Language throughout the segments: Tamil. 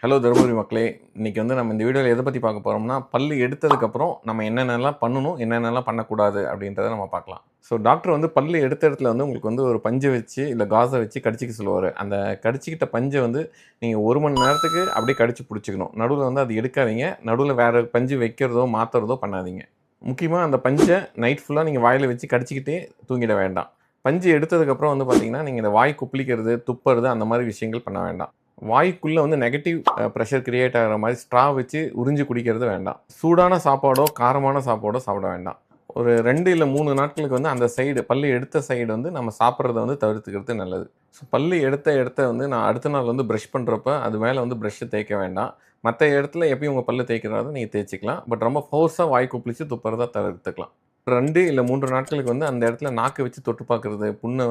ஹலோ தருமபுரி மக்களே! இன்னைக்கு நம்ம இந்த வீடியோல எத பத்தி பார்க்க போறோம்னா, பல்லு எடுத்ததுக்கப்புறம் நம்ம என்னென்னலாம் பண்ணணும், என்னென்னலாம் பண்ணக்கூடாது அப்படின்றத நம்ம பார்க்கலாம். ஸோ டாக்டர் பல்லு எடுத்த இடத்துல உங்களுக்கு ஒரு பஞ்ச வச்சு, இல்ல காஸ வச்சு கடிச்சிக்க சொல்லுவாரு. அந்த கடிச்சுக்கிட்ட பஞ்ச நீங்க 1 மணி நேரத்துக்கு அப்படியே கடிச்சு புடிச்சுக்கணும். நடுவுல அது எடுக்காதீங்க. நடுவுல வேற பஞ்சு வைக்கிறதோ, மாத்துறதோ பண்ணாதீங்க. முக்கியமா அந்த பஞ்ச நைட் ஃபுல்லா நீங்க வாயில வச்சு கடிச்சுக்கிட்டே தூங்கிட வேண்டாம். பஞ்சு எடுத்ததுக்கப்புறம் பார்த்தீங்கன்னா, நீங்க இந்த வாய் கொப்பளிக்கிறது, துப்புறது அந்த மாரி விஷயங்கள் பண்ண வேண்டாம். வாய்க்குள்ள நெகட்டிவ் பிரஷர் கிரியேட் ஆகுற மாரி ஸ்ட்ரா வச்சு உறிஞ்சு குடிக்கிறது வேண்டாம். சூடான சாப்பாடோ, காரமான சாப்பாடோ சாப்பிட வேண்டாம். ஒரு 2 இல்ல 3 நாட்களுக்கு அந்த சைடு பல்லு எடுத்த சைடு நம்ம சாப்பிடுறத தவிர்த்துக்கிறது நல்லது. ஸோ பல்லு எடுத்த இடத்த நான் அடுத்த நாள் பிரஷ் பண்றப்ப, அது மேல பிரஷ்ஷ தேய்க்க வேண்டாம். மத்த இடத்துல எப்பயும் உங்க பல்ல தேய்க்கிறதா நீங்க தேய்ச்சுக்கலாம். பட் ரொம்ப ஃபோர்ஸா வாய் கொப்பளிச்சு துப்புறத தவிர்த்துக்கலாம். 2 இல்ல 3 நாட்களுக்கு அந்த இடத்துல நாக்க வச்சு தொட்டு பார்க்குறது, புண்ண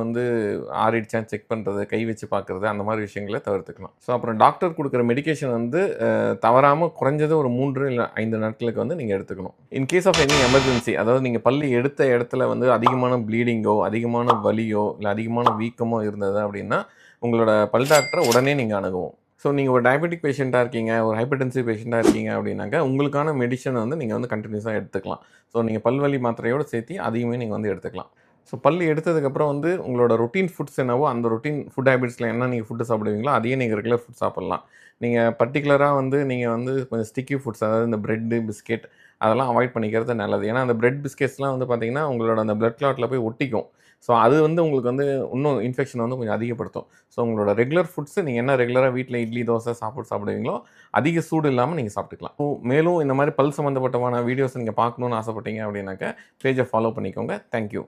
ஆறிடுச்சான்னு செக் பண்றது, கை வச்சு பார்க்குறது, அந்த மாரி விஷயங்கள தவிர்த்துக்கலாம். ஸோ அப்புறம் டாக்டர் குடுக்குற மெடிகேஷன் தவறாம குறைஞ்சது ஒரு 3 இல்ல 5 நாட்களுக்கு நீங்க எடுத்துக்கணும். In case of any emergency, அதாவது நீங்க பல்லு எடுத்த இடத்துல அதிகமான ப்ளீடிங்கோ, அதிகமான வலியோ, இல்ல அதிகமான வீக்கமோ இருந்தது அப்படின்னா, உங்களோட பல் டாக்டர உடனே நீங்க அணுகவும். ஸோ நீங்க ஒரு டயபெட்டிக் பேஷண்ட்டா இருக்கீங்க, ஒரு ஹைப்பர்டென்சிவ் பேஷண்ட்டா இருக்கீங்க அப்படின்னாக்க, உங்களுக்கான மெடிசின நீங்க கன்டினியூஸா எடுத்துக்கலாம். ஸோ நீங்க பல்வலி மாத்திரையோட சேர்த்தி அதையுமே நீங்க எடுத்துக்கலாம். ஸோ பல்லு எடுத்ததுக்கப்புறம் உங்களோட ரொட்டீன் ஃபுட்ஸ் என்னவோ, அந்த ரொட்டீன் ஃபுட் ஹேபிட்ஸ்ல என்ன நீங்க ஃபுட் சாப்பிடுவீங்களோ, அதையே நீங்க ரெகுலர் ஃபுட் சாப்பிடலாம். நீங்க பர்ட்டிகுலரா நீங்க கொஞ்சம் ஸ்டிக்கி ஃபுட்ஸ், அதாவது இந்த பிரெட்டு, பிஸ்கெட் அதெல்லாம் அவாய்ட் பண்ணிக்கிறது நல்லது. ஏன்னா, அந்த பிரெட் பிஸ்கெட்ஸ்லாம் பார்த்தீங்கன்னா, உங்களோட அந்த பிளட் கிளாட்ல போய் ஒட்டிக்கும். ஸோ அது உங்களுக்கு இன்னும் இன்ஃபெக்ஷன் கொஞ்சம் அதிகப்படுத்தும். ஸோ உங்களோட ரெகுலர் ஃபுட்ஸ் நீங்க என்ன ரெகுலரா வீட்ல இட்லி, தோசை சாப்பிடுவீங்களோ, அதிக சூடு இல்லாம நீங்க சாப்பிட்டுக்கலாம். மேலும் இந்த மாரி பல் சம்மந்தப்பட்டமான வீடியோஸ் நீங்க பார்க்கணும்னு ஆசைப்பட்டீங்க அப்படின்னாக்க, பேஜ ஃபாலோ பண்ணிக்கோங்க. Thank you.